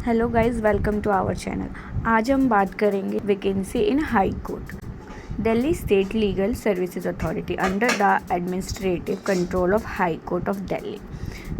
Hello guys, welcome to our channel. आज हम बात करेंगे vacancy in high court. Delhi state legal services authority under the administrative control of high court of Delhi.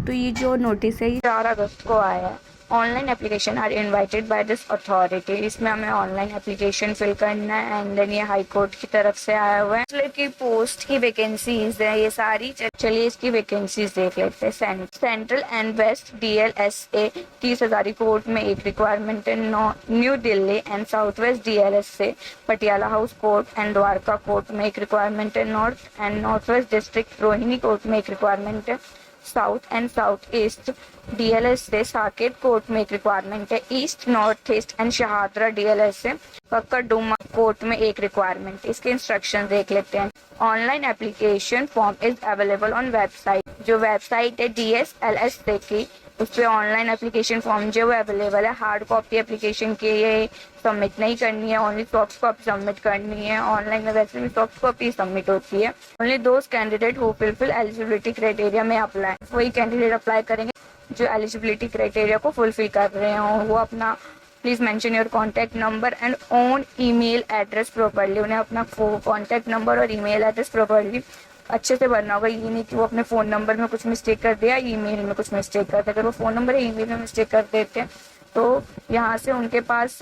तो ये जो notice है ये 4 अगस्त को आया है। Online application are invited by this authority. इसमें हमें ऑनलाइन एप्लीकेशन फिल करना है एंड देन ये हाई कोर्ट की तरफ से आया हुआ है। मतलब की पोस्ट की वैकेंसीज है ये सारी। चलिए इसकी वैकेंसीज देख लेते हैं। Central and west DLSA 30,000 court में एक रिक्वायरमेंट है। New Delhi and south west DLSA Patiala house court and Dwarka court में एक रिक्वायरमेंट है। North and north west district Rohini court में एक रिक्वायरमेंट है। South and south east DLSA Saket court में एक रिक्वायरमेंट है। East north east and Shahdara DLSA Karkardooma court में एक रिक्वायरमेंट है। इसके इंस्ट्रक्शन देख लेते हैं। Online application form is available on website. जो वेबसाइट है DSLSA की, उस पर ऑनलाइन एप्लीकेशन फॉर्म जो है अवेलेबल है। हार्ड कॉपी एप्लीकेशन के ये सबमिट नहीं करनी है, ओनली सॉफ्ट कॉपी सबमिट करनी है। ऑनलाइन में वैसे भी सॉफ्ट कॉपी सबमिट होती है। Only those candidate who fulfil eligibility criteria में अप्लाई, वही कैंडिडेट अप्लाई करेंगे जो एलिजिबिलिटी क्राइटेरिया को फुलफिल कर रहे हो। वो अपना please mention your contact number and own email address properly. उन्हें अपना कॉन्टैक्ट नंबर और ईमेल एड्रेस प्रॉपर्ली अच्छे से भरना होगा। ये नहीं कि वो अपने फ़ोन नंबर में कुछ मिस्टेक कर दिया, ईमेल में कुछ मिस्टेक कर दिया। अगर वो फ़ोन नंबर या ईमेल में मिस्टेक कर देते हैं तो यहाँ से उनके पास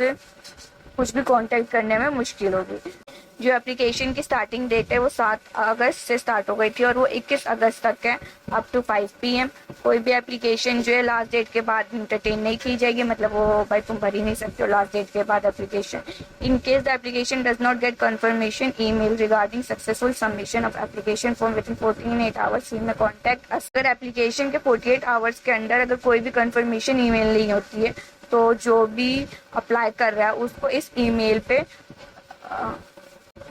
कुछ भी कांटेक्ट करने में मुश्किल होगी। जो एप्लीकेशन की स्टार्टिंग डेट है वो 7 अगस्त से स्टार्ट हो गई थी और वो 21 अगस्त तक है अप टू 5 PM। कोई भी एप्लीकेशन जो है लास्ट डेट के बाद इंटरटेन नहीं की जाएगी। मतलब वो भाई तुम भर ही नहीं सकते हो लास्ट डेट के बाद application. In case the application does not gate confirmation email regarding successful submission of application form with in 48 hours में कॉन्टैक्ट। अगर एप्लीकेशन के 48 आवर्स के अंदर अगर कोई भी कंफर्मेशन ईमेल नहीं होती है तो जो भी अप्लाई कर रहा है उसको इस ईमेल पे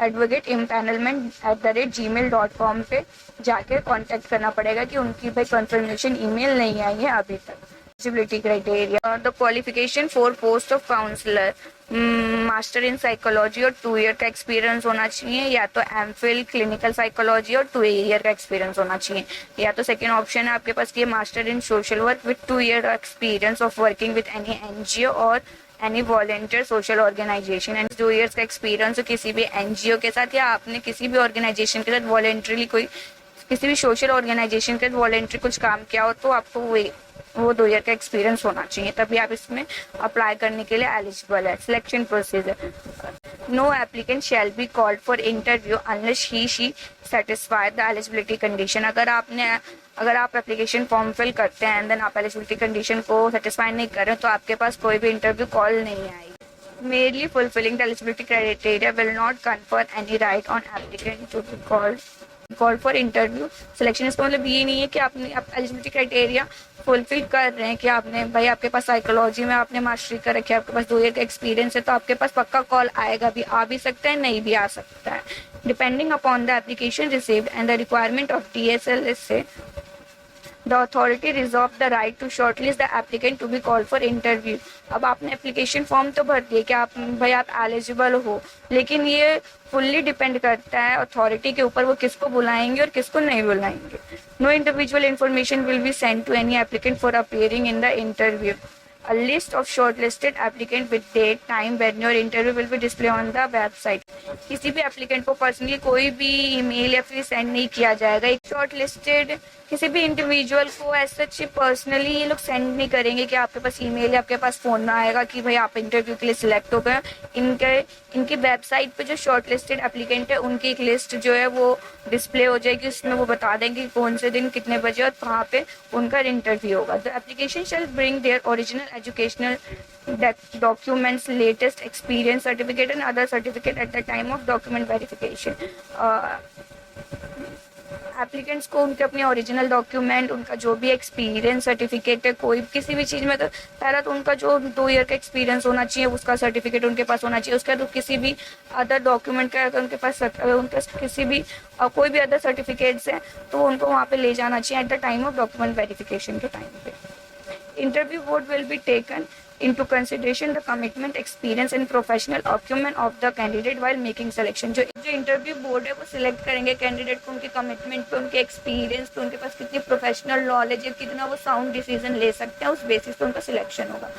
advocate.empanelment@gmail.com पे जाके कांटेक्ट करना पड़ेगा कि उनकी भाई कंफर्मेशन ईमेल नहीं आई है अभी तक। Eligibility criteria, the qualification for post of counsellor master in psychology और 2 ईयर का एक्सपीरियंस होना चाहिए, या तो MPhil क्लिनिकल साइकोलॉजी और 2 ईयर का एक्सपीरियंस होना चाहिए, या तो सेकेंड ऑप्शन है आपके पास कि master in social work with 2 year experience of working with any NGO और any volunteer social organisation and 2 years का एक्सपीरियंस हो किसी भी NGO के साथ या आपने किसी भी ऑर्गेनाइजेशन के साथ वॉलेंटरली कोई किसी भी सोशल ऑर्गेनाइजेशन के साथ वॉलेंटरी कुछ काम किया हो तो आपको वो 2 ईयर का एक्सपीरियंस होना चाहिए, तभी आप इसमें अप्लाई करने के लिए एलिजिबल है। Selection procedure, no applicant shall be called for interview unless he she satisfy the eligibility condition. अगर आप एप्लीकेशन फॉर्म फिल करते हैं एंड देन आप एलिजिबिलिटी कंडीशन को सेटिस्फाई नहीं कर रहे तो आपके पास कोई भी इंटरव्यू कॉल नहीं आएगी। Merely fulfilling the eligibility criteria will not confer any right on applicant to be call for interview selection. इसका मतलब ये नहीं है कि आप एलिजिबिलिटी क्राइटेरिया फुलफिल कर रहे हैं कि आपने भाई आपके पास साइकोलॉजी में आपने मास्टरी कर रखी है, आपके पास 2 ईयर का एक्सपीरियंस है तो आपके पास पक्का कॉल आएगा भी, आ भी सकता है नहीं भी आ सकता है। Depending upon the application received and the requirement of DSLSA the authority reserve the right to shortlist the applicant to be call for interview. अब आपने एप्लीकेशन फॉर्म तो भर दिए कि आप एलिजिबल हो, लेकिन ये फुल्ली डिपेंड करता है अथॉरिटी के ऊपर वो किसको बुलाएंगे और किसको नहीं बुलाएंगे। No individual information will be send to any applicant for appearing in the interview. A list of shortlisted applicant with date, time when your interview will be displayed on the website. किसी भी applicant को personally कोई भी email या फिर send नहीं किया जाएगा। एक शॉर्टलिस्टेड किसी भी इंडिविजुअल को ऐसा पर्सनली ये लोग सेंड नहीं करेंगे कि आपके पास ईमेल या आपके पास फोन ना आएगा कि भाई आप इंटरव्यू के लिए सिलेक्ट हो गए। इनकी वेबसाइट पे जो शॉर्टलिस्टेड एप्लीकेंट है उनकी एक लिस्ट जो है वो डिस्प्ले हो जाएगी। उसमें वो बता देंगे कौन से दिन कितने बजे और कहाँ पे उनका इंटरव्यू होगा। The application shall bring their original educational documents, latest experience certificate and other certificate at the time of document verification. Applicants को उनके अपने ओरिजिनल डॉक्यूमेंट, उनका जो भी एक्सपीरियंस सर्टिफिकेट है कोई किसी भी चीज़ में, तो पहला तो उनका जो 2 ईयर का एक्सपीरियंस होना चाहिए उसका सर्टिफिकेट उनके पास होना चाहिए। उसके बाद किसी भी अदर डॉक्यूमेंट का अगर उनके पास किसी भी कोई भी अदर सर्टिफिकेट्स हैं तो उनको वहाँ पे ले जाना चाहिए at the time of document verification के टाइम पे। Interview vote will be taken into consideration the commitment, experience and professional acumen of the candidate while making selection. जो इंटरव्यू बोर्ड है वो सिलेक्ट करेंगे कैंडिडेट को उनके कमिटमेंट पे, उनके एक्सपीरियंस पे, उनके पास कितनी प्रोफेशनल नॉलेज है, कितना वो साउंड डिसीजन ले सकते हैं, उस बेसिस पे उनका सिलेक्शन होगा.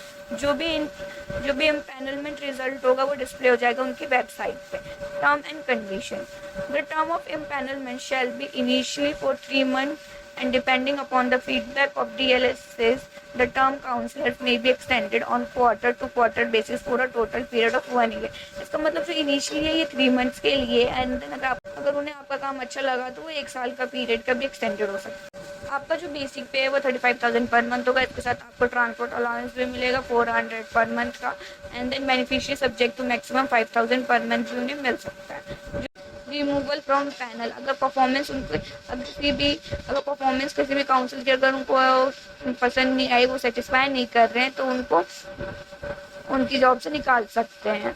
जो भी एम्पैनलमेंट रिजल्ट होगा वो डिस्प्ले हो जाएगा उनकी वेबसाइट पे. Term and condition. The term of empanelment shall be initially for 3 months and depending upon the feedback of DLSs, the term counselors may be extended on quarter to quarter basis for a total period of 1 year. इसका मतलब जो initially है ये 3 months के लिए, and then अगर उन्हें आपका काम अच्छा लगा तो वो 1 साल का पीरियड का भी एक्सटेंडेड हो सकता है. आपका जो बेसिक पे है वो 35,000 पर मंथ होगा. इसके साथ आपको ट्रांसपोर्ट अलाउंस भी मिलेगा 400 पर मंथ का, and then beneficiary subject to maximum 5,000 पर मंथ भी उन्हें मिल सकता है. Removal from panel. अगर परफॉर्मेंस किसी भी काउंसिल की अगर उनको पसंद नहीं आई, वो सेटिस्फाई नहीं कर रहे हैं, तो उनको उनकी जॉब से निकाल सकते हैं.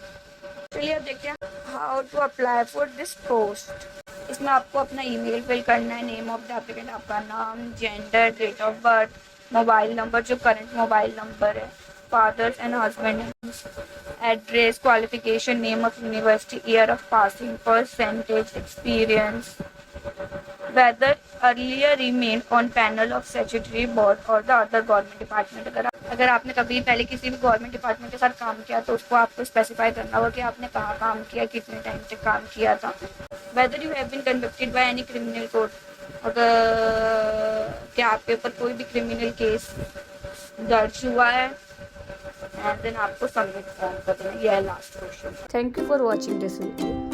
चलिए अब देखते हैं how to apply for this post. इसमें आपको अपना ईमेल फिल करना है, नेम ऑफ द एप्लीकेंट, आपका नाम, gender, date of birth, mobile number जो करंट मोबाइल नंबर है, father's and husband, address, qualification, name of university, year of passing, percentage, experience, whether earlier remained on panel of statutory board or the other government department. अगर आपने कभी पहले किसी भी government department के साथ काम किया तो उसको आपको स्पेसिफाई करना होगा कि आपने कहाँ काम किया, कितने टाइम तक काम किया था. Whether you have been convicted by any criminal court. अगर क्या आपके ऊपर कोई भी क्रिमिनल केस दर्ज हुआ है, एंड देन आपको सबमिट फॉर्म कर देना. यह last question. Thank you for watching this video.